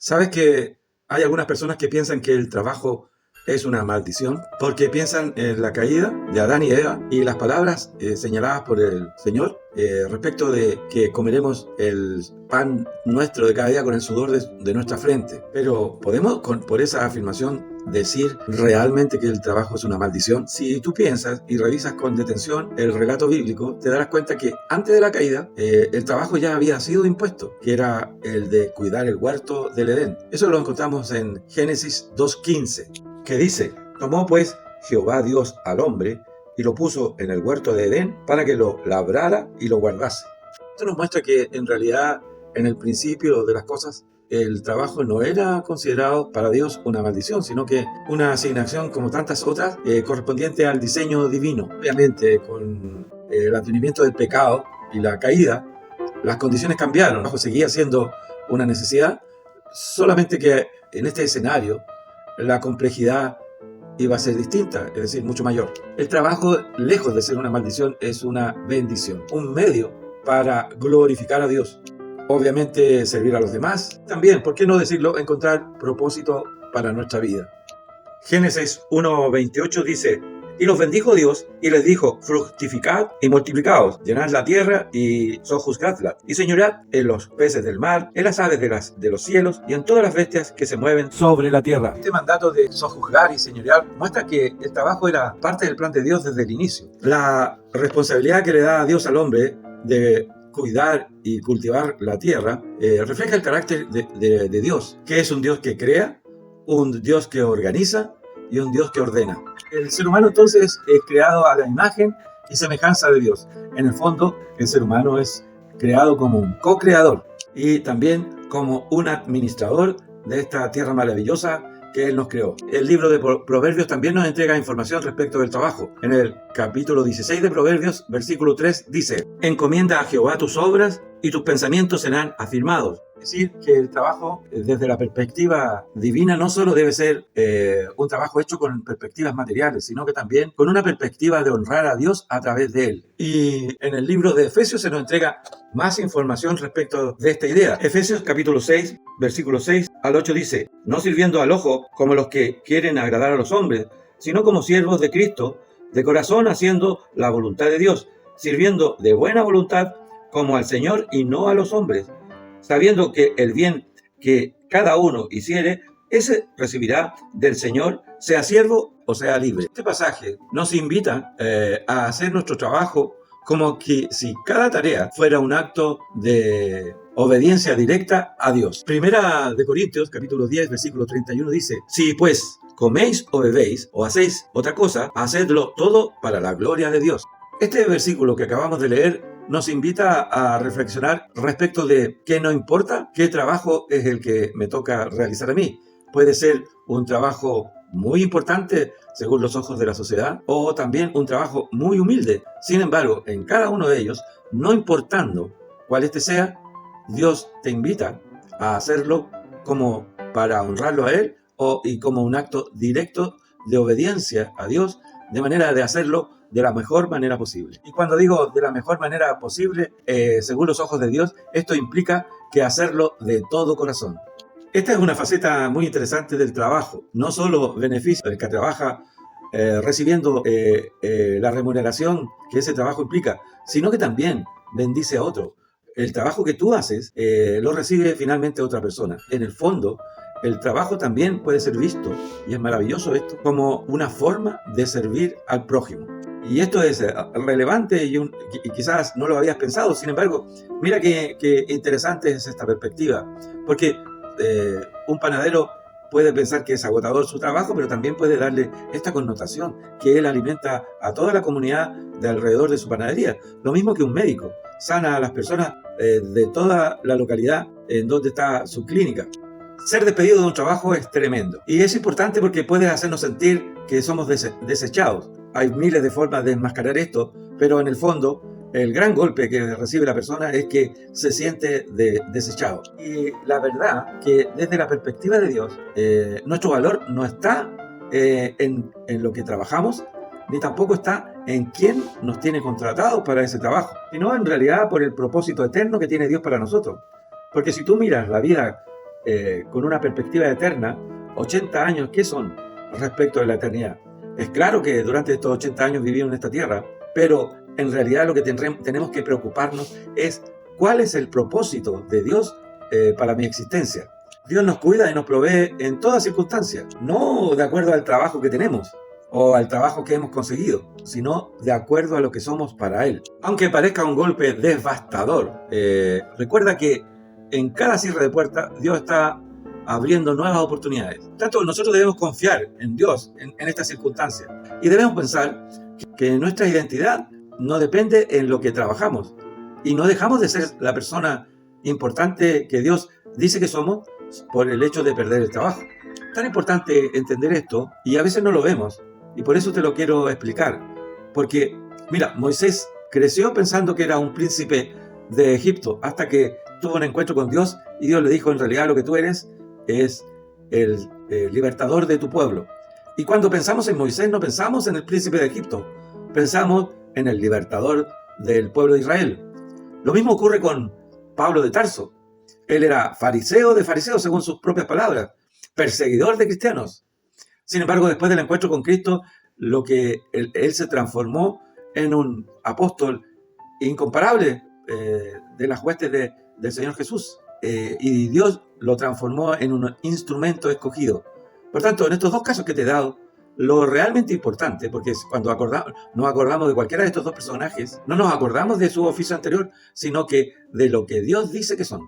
¿Sabes que hay algunas personas que piensan que el trabajo es una maldición? Porque piensan en la caída de Adán y Eva y las palabras señaladas por el Señor respecto de que comeremos el pan nuestro de cada día con el sudor de nuestra frente. Pero ¿podemos por esa afirmación decir realmente que el trabajo es una maldición? Si tú piensas y revisas con detención el relato bíblico, te darás cuenta que antes de la caída el trabajo ya había sido impuesto, que era el de cuidar el huerto del Edén. Eso lo encontramos en Génesis 2:15, que dice: tomó pues Jehová Dios al hombre y lo puso en el huerto de Edén para que lo labrara y lo guardase. Esto nos muestra que en realidad en el principio de las cosas el trabajo no era considerado para Dios una maldición, sino que una asignación como tantas otras correspondiente al diseño divino. Obviamente con el advenimiento del pecado y la caída, las condiciones cambiaron. El trabajo seguía siendo una necesidad, solamente que en este escenario la complejidad iba a ser distinta, es decir, mucho mayor. El trabajo, lejos de ser una maldición, es una bendición, un medio para glorificar a Dios. Obviamente servir a los demás, también, ¿por qué no decirlo?, encontrar propósito para nuestra vida. Génesis 1:28 dice: y los bendijo Dios y les dijo: fructificad y multiplicaos, llenad la tierra y sojuzgadla, y señoread en los peces del mar, en las aves de los cielos y en todas las bestias que se mueven sobre la tierra. Este mandato de sojuzgar y señorear muestra que el trabajo era parte del plan de Dios desde el inicio. La responsabilidad que le da a Dios al hombre de cuidar y cultivar la tierra refleja el carácter de Dios, que es un Dios que crea, un Dios que organiza y un Dios que ordena. El ser humano entonces es creado a la imagen y semejanza de Dios. En el fondo, el ser humano es creado como un co-creador y también como un administrador de esta tierra maravillosa que Él nos creó. El libro de Proverbios también nos entrega información respecto del trabajo. En el capítulo 16 de Proverbios, versículo 3, dice: encomienda a Jehová tus obras y tus pensamientos serán afirmados. Es decir, que el trabajo desde la perspectiva divina no solo debe ser un trabajo hecho con perspectivas materiales, sino que también con una perspectiva de honrar a Dios a través de él. Y en el libro de Efesios se nos entrega más información respecto de esta idea. Efesios capítulo 6, versículo 6 al 8 dice: no sirviendo al ojo como los que quieren agradar a los hombres, sino como siervos de Cristo, de corazón haciendo la voluntad de Dios, sirviendo de buena voluntad como al Señor y no a los hombres, sabiendo que el bien que cada uno hiciere, ese recibirá del Señor, sea siervo o sea libre. Este pasaje nos invita a hacer nuestro trabajo como que si cada tarea fuera un acto de obediencia directa a Dios. Primera de Corintios, capítulo 10, versículo 31 dice: si pues coméis o bebéis o hacéis otra cosa, hacedlo todo para la gloria de Dios. Este versículo que acabamos de leer nos invita a reflexionar respecto de que no importa qué trabajo es el que me toca realizar a mí. Puede ser un trabajo muy importante según los ojos de la sociedad o también un trabajo muy humilde. Sin embargo, en cada uno de ellos, no importando cuál este sea, Dios te invita a hacerlo como para honrarlo a Él y como un acto directo de obediencia a Dios, de manera de hacerlo de la mejor manera posible. Y cuando digo de la mejor manera posible, según los ojos de Dios, esto implica que hacerlo de todo corazón. Esta es una faceta muy interesante del trabajo. No solo beneficia al que trabaja recibiendo la remuneración que ese trabajo implica, sino que también bendice a otro. El trabajo que tú haces lo recibe finalmente otra persona. En el fondo, el trabajo también puede ser visto, y es maravilloso esto, como una forma de servir al prójimo. Y esto es relevante y quizás no lo habías pensado. Sin embargo, mira qué interesante es esta perspectiva. Porque un panadero puede pensar que es agotador su trabajo, pero también puede darle esta connotación, que él alimenta a toda la comunidad de alrededor de su panadería. Lo mismo que un médico, sana a las personas de toda la localidad en donde está su clínica. Ser despedido de un trabajo es tremendo. Y es importante porque puede hacernos sentir que somos desechados. Hay miles de formas de enmascarar esto, pero en el fondo el gran golpe que recibe la persona es que se siente desechado. Y la verdad que desde la perspectiva de Dios, nuestro valor no está en lo que trabajamos, ni tampoco está en quién nos tiene contratados para ese trabajo, sino en realidad por el propósito eterno que tiene Dios para nosotros. Porque si tú miras la vida con una perspectiva eterna, 80 años, ¿qué son respecto de la eternidad? Es claro que durante estos 80 años vivimos en esta tierra, pero en realidad lo que tenemos que preocuparnos es cuál es el propósito de Dios para mi existencia. Dios nos cuida y nos provee en todas circunstancias, no de acuerdo al trabajo que tenemos o al trabajo que hemos conseguido, sino de acuerdo a lo que somos para Él. Aunque parezca un golpe devastador, recuerda que en cada cierre de puerta Dios está abriendo nuevas oportunidades. Por tanto, nosotros debemos confiar en Dios en estas circunstancias y debemos pensar que nuestra identidad no depende en lo que trabajamos y no dejamos de ser la persona importante que Dios dice que somos por el hecho de perder el trabajo. Tan importante entender esto y a veces no lo vemos y por eso te lo quiero explicar. Porque, mira, Moisés creció pensando que era un príncipe de Egipto hasta que tuvo un encuentro con Dios y Dios le dijo: en realidad lo que tú eres es el libertador de tu pueblo. Y cuando pensamos en Moisés no pensamos en el príncipe de Egipto, pensamos en el libertador del pueblo de Israel. Lo mismo ocurre con Pablo de Tarso. Él era fariseo de fariseos, según sus propias palabras, perseguidor de cristianos. Sin embargo, después del encuentro con Cristo, él se transformó en un apóstol incomparable de las huestes del Señor Jesús. Y Dios lo transformó en un instrumento escogido. Por tanto, en estos dos casos que te he dado, lo realmente importante, porque cuando nos acordamos de cualquiera de estos dos personajes, no nos acordamos de su oficio anterior, sino que de lo que Dios dice que son.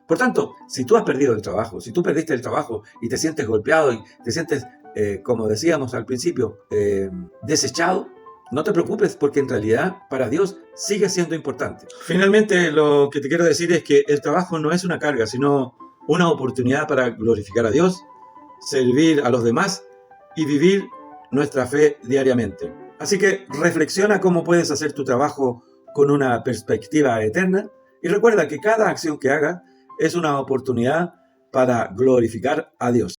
Por tanto, si tú has perdido el trabajo, si tú perdiste el trabajo y te sientes golpeado y te sientes, como decíamos al principio, desechado, no te preocupes, porque en realidad para Dios sigue siendo importante. Finalmente, lo que te quiero decir es que el trabajo no es una carga, sino una oportunidad para glorificar a Dios, servir a los demás y vivir nuestra fe diariamente. Así que reflexiona cómo puedes hacer tu trabajo con una perspectiva eterna y recuerda que cada acción que hagas es una oportunidad para glorificar a Dios.